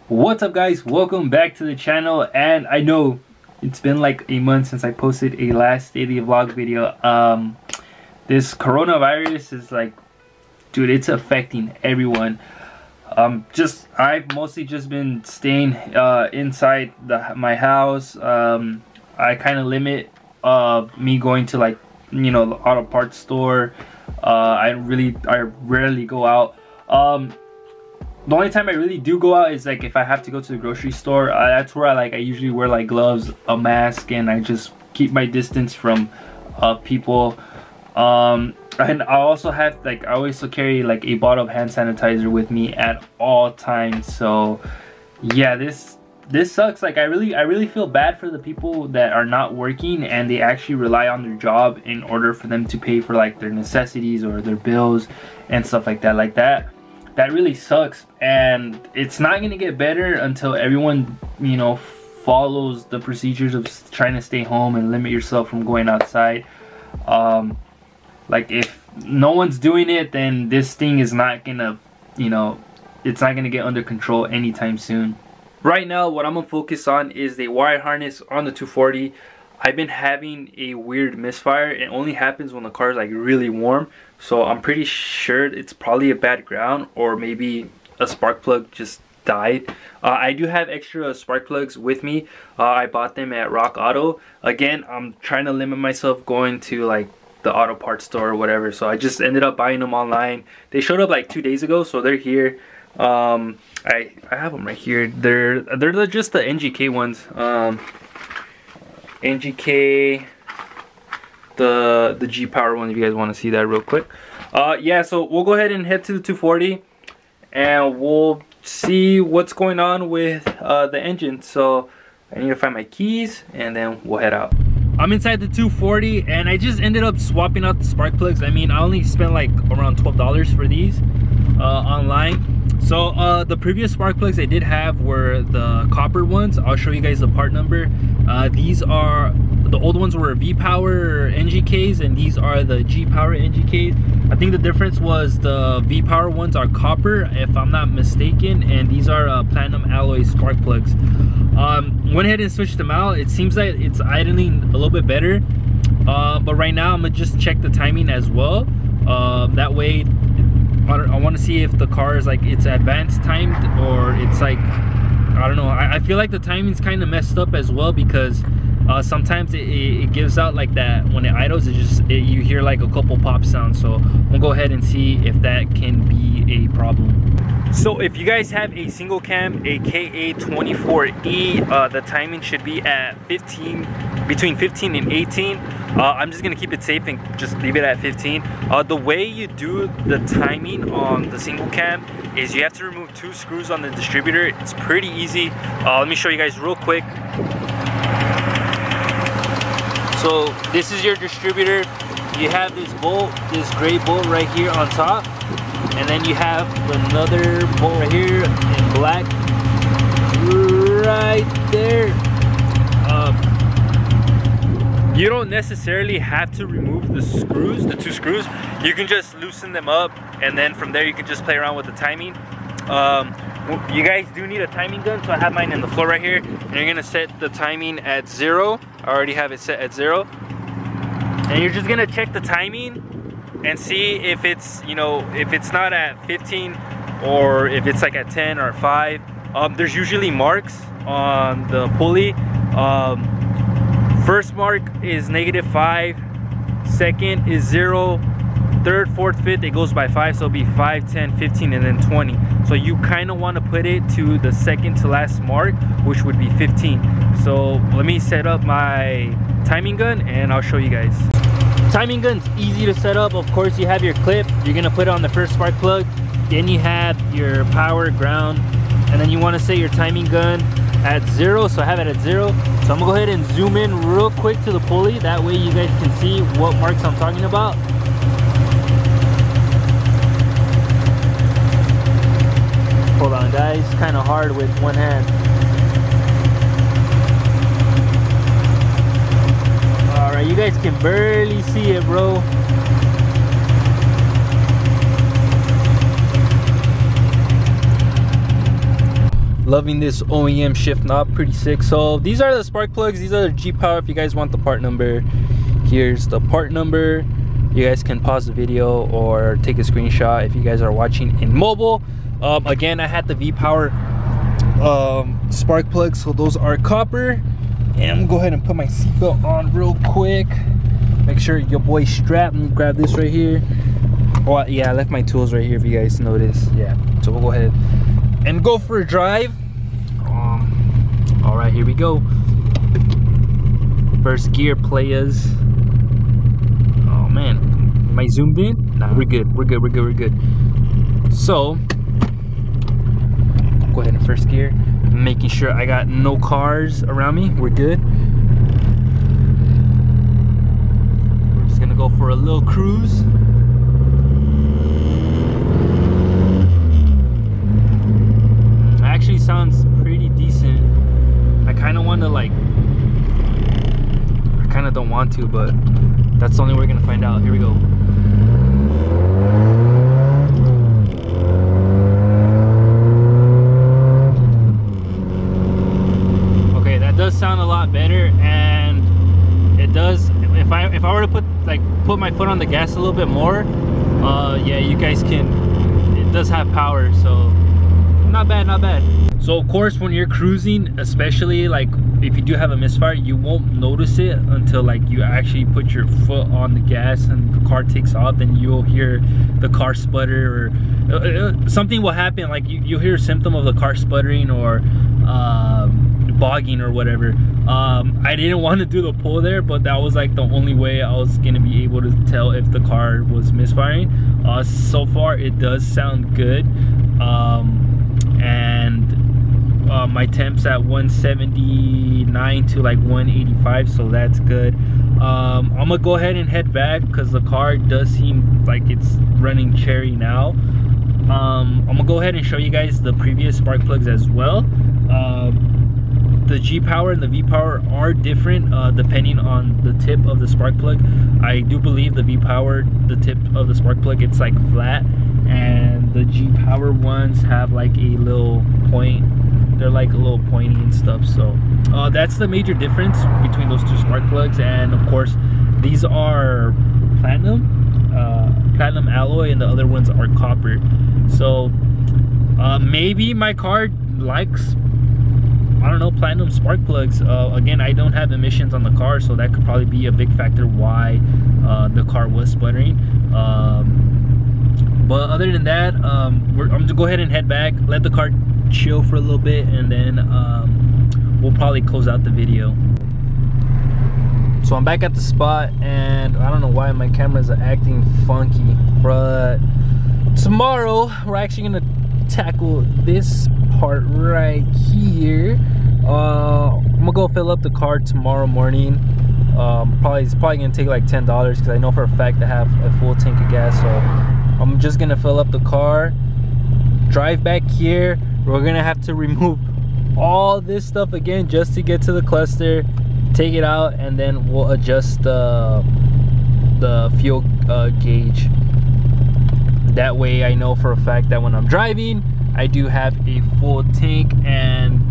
What's up, guys? Welcome back to the channel. And I know it's been like a month since I posted a last daily vlog video. This coronavirus is like, dude, it's affecting everyone. I've mostly just been staying inside my house. I kind of limit me going to, like, you know, the auto parts store. I rarely go out. The only time I really do go out is like if I have to go to the grocery store. That's where I usually wear like gloves, a mask, and I just keep my distance from people. And I also have I always carry like a bottle of hand sanitizer with me at all times. So yeah, this sucks. Like I really feel bad for the people that are not working and they actually rely on their job in order for them to pay for like their necessities or their bills and stuff like that. That really sucks, and it's not gonna get better until everyone, you know, follows the procedures of trying to stay home and limit yourself from going outside. Like if no one's doing it, then this thing is not gonna, you know, it's not gonna get under control anytime soon. Right now, what I'm gonna focus on is the wire harness on the 240. I've been having a weird misfire. It only happens when the car is like really warm, so I'm pretty sure it's probably a bad ground, or maybe a spark plug just died. I do have extra spark plugs with me. I bought them at Rock Auto. Again, I'm trying to limit myself going to like the auto parts store or whatever, so I just ended up buying them online. They showed up like 2 days ago, so they're here. I have them right here. They're just the NGK ones. NGK, the G Power one, if you guys want to see that real quick. Yeah, so we'll go ahead and head to the 240 and we'll see what's going on with the engine. So I need to find my keys and then we'll head out. I'm inside the 240 and I just ended up swapping out the spark plugs. I mean, I only spent like around $12 for these online. So the previous spark plugs I did have were the copper ones. I'll show you guys the part number. These are, the old ones were V-Power NGKs and these are the G-Power NGKs. I think the difference was the V-Power ones are copper, if I'm not mistaken, and these are platinum alloy spark plugs. Went ahead and switched them out. It seems like it's idling a little bit better, but right now I'm gonna just check the timing as well. That way I want to see if the car is like it's advanced timed or it's like, I don't know. I feel like the timing's kind of messed up as well, because sometimes it gives out like that when it idles. You hear like a couple pop sounds. So we'll go ahead and see if that can be a problem. So if you guys have a single cam, a KA24E, the timing should be at between 15 and 18. I'm just gonna keep it safe and just leave it at 15. The way you do the timing on the single cam is you have to remove 2 screws on the distributor. It's pretty easy. Let me show you guys real quick. So this is your distributor. You have this bolt, this gray bolt right here on top, and then you have another bolt right here in black right there. You don't necessarily have to remove the screws, the 2 screws. You can just loosen them up, and then from there you can just play around with the timing. You guys do need a timing gun, so I have mine in the floor right here. And you're gonna set the timing at 0. I already have it set at 0. And you're just gonna check the timing and see if it's, you know, if it's not at 15 or if it's like at 10 or 5. There's usually marks on the pulley. First mark is -5, second is 0, third, fourth, fifth, it goes by 5, so it'll be 5, 10, 15, and then 20. So you kind of want to put it to the second to last mark, which would be 15. So let me set up my timing gun and I'll show you guys. Timing gun's easy to set up. Of course, you have your clip. You're gonna put it on the first spark plug. Then you have your power, ground, and then you want to set your timing gun at 0. So I have it at 0. So I'm gonna go ahead and zoom in real quick to the pulley. That way you guys can see what marks I'm talking about. Hold on, guys. Kind of hard with one hand. All right, you guys can barely see it, bro. Loving this OEM shift knob, pretty sick. So these are the spark plugs, these are the G-Power. If you guys want the part number, here's the part number. You guys can pause the video or take a screenshot if you guys are watching in mobile. Again, I had the V-Power spark plugs, so those are copper. And I'm gonna go ahead and put my seatbelt on real quick. Make sure your boy's strapped. Let me grab this right here. Oh yeah, I left my tools right here if you guys notice. Yeah, so we'll go ahead and go for a drive. All right, here we go. First gear, players. Oh man, am I zoomed in? Nah, we're good. So go ahead and first gear, making sure I got no cars around me. We're good. We're just gonna go for a little cruise. Actually sounds pretty decent. I kind of want to like, I kind of don't want to, but that's the only way we're gonna find out. Here we go. Okay, that does sound a lot better, and it does. If I were to put my foot on the gas a little bit more, yeah, you guys can. It does have power, so. Not bad, not bad. So of course, when you're cruising, especially like if you do have a misfire, you won't notice it until like you actually put your foot on the gas and the car takes off. Then you'll hear the car sputter, or something will happen. Like you'll hear a symptom of the car sputtering or bogging or whatever. I didn't want to do the pull there, but that was like the only way I was gonna be able to tell if the car was misfiring. So far it does sound good. And my temp's at 179 to like 185, so that's good. I'm gonna go ahead and head back because the car does seem like it's running cherry now. I'm gonna go ahead and show you guys the previous spark plugs as well. The G-Power and the V-Power are different depending on the tip of the spark plug. I do believe the V-Power, the tip of the spark plug, it's like flat, and the G-Power ones have like a little point. They're like a little pointy and stuff. So that's the major difference between those two spark plugs. And of course, these are platinum alloy, and the other ones are copper. So maybe my car likes, I don't know, platinum spark plugs. Again, I don't have emissions on the car, so that could probably be a big factor why the car was sputtering. But other than that, I'm gonna go ahead and head back, let the car chill for a little bit, and then we'll probably close out the video. So I'm back at the spot, and I don't know why my cameras are acting funky, but tomorrow we're actually gonna tackle this part right here. I'm gonna go fill up the car tomorrow morning. It's probably gonna take like $10 because I know for a fact I have a full tank of gas. So I'm just gonna fill up the car, drive back here. We're gonna have to remove all this stuff again just to get to the cluster, take it out, and then we'll adjust the fuel gauge. That way I know for a fact that when I'm driving, I do have a full tank, and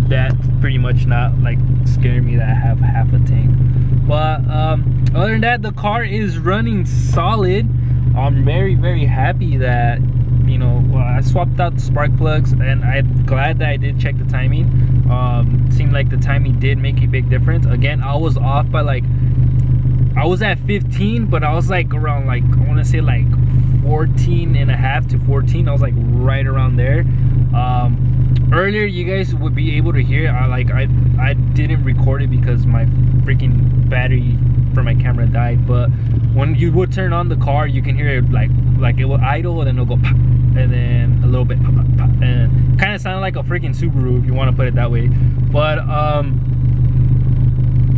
that's pretty much not like scaring me that I have half a tank. But other than that, the car is running solid. I'm very, very happy that, you know, I swapped out the spark plugs, and I'm glad that I did check the timing. Seemed like the timing did make a big difference. Again, I was off by like, I was at 15, but I was like around like, I want to say like 14 and a half to 14. I was like right around there. Earlier you guys would be able to hear, I didn't record it because my freaking battery for my camera died, but when you would turn on the car, you can hear it like it will idle, and then it'll go pop, and then a little bit pop, pop, pop, and kind of sounded like a freaking Subaru, if you want to put it that way. But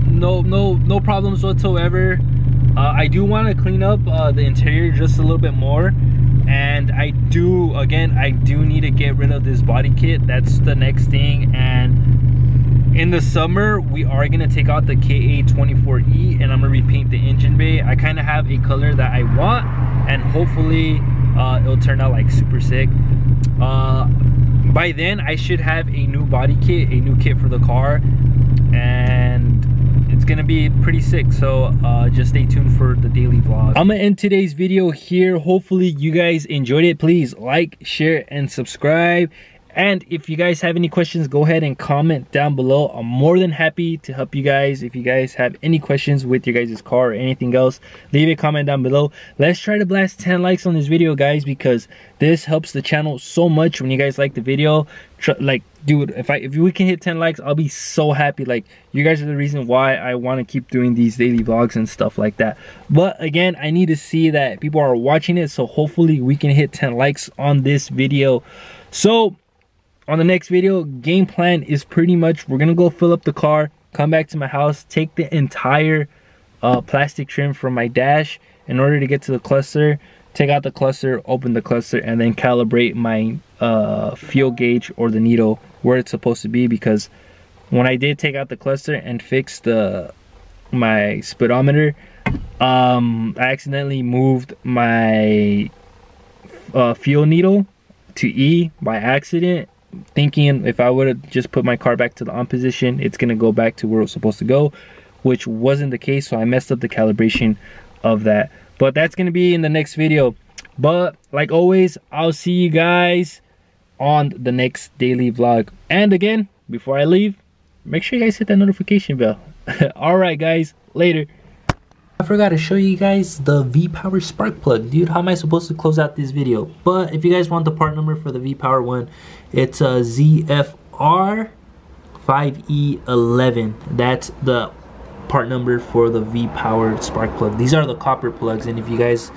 no problems whatsoever. I do want to clean up the interior just a little bit more, and I do need to get rid of this body kit. That's the next thing. And in the summer we are going to take out the KA24E, and I'm going to repaint the engine bay. I kind of have a color that I want, and hopefully it'll turn out like super sick. by then I should have a new body kit, a new kit for the car, and it's gonna be pretty sick. So just stay tuned for the daily vlog. I'm gonna end today's video here. Hopefully you guys enjoyed it. Please like, share, and subscribe. And if you guys have any questions, go ahead and comment down below. I'm more than happy to help you guys. If you guys have any questions with your guys' car or anything else, leave a comment down below. Let's try to blast 10 likes on this video, guys, because this helps the channel so much when you guys like the video. Like, dude, if we can hit 10 likes, I'll be so happy. Like, you guys are the reason why I want to keep doing these daily vlogs and stuff like that. But again, I need to see that people are watching it, so hopefully we can hit 10 likes on this video. So on the next video, game plan is pretty much we're gonna go fill up the car, come back to my house, take the entire plastic trim from my dash in order to get to the cluster, take out the cluster, open the cluster, and then calibrate my fuel gauge or the needle where it's supposed to be. Because when I did take out the cluster and fix my speedometer, I accidentally moved my fuel needle to E by accident, thinking if I would have just put my car back to the on position, it's gonna go back to where it was supposed to go, which wasn't the case. So I messed up the calibration of that, but that's gonna be in the next video. But like always, I'll see you guys on the next daily vlog. And again, before I leave, make sure you guys hit that notification bell. All right guys, later. I forgot to show you guys the V-Power spark plug. Dude, how am I supposed to close out this video? But if you guys want the part number for the V-Power one, it's a ZFR5E11. That's the part number for the V-Power spark plug. These are the copper plugs, and if you guys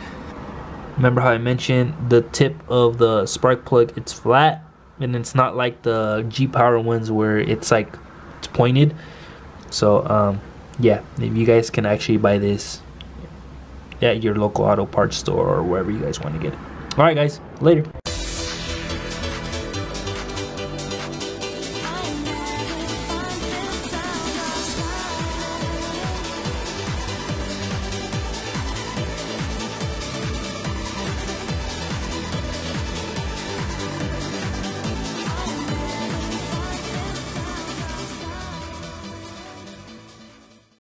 remember how I mentioned, the tip of the spark plug, it's flat, and it's not like the G-Power ones where it's like it's pointed. So yeah, if you guys can actually buy this at your local auto parts store or wherever you guys want to get it. All right guys, later.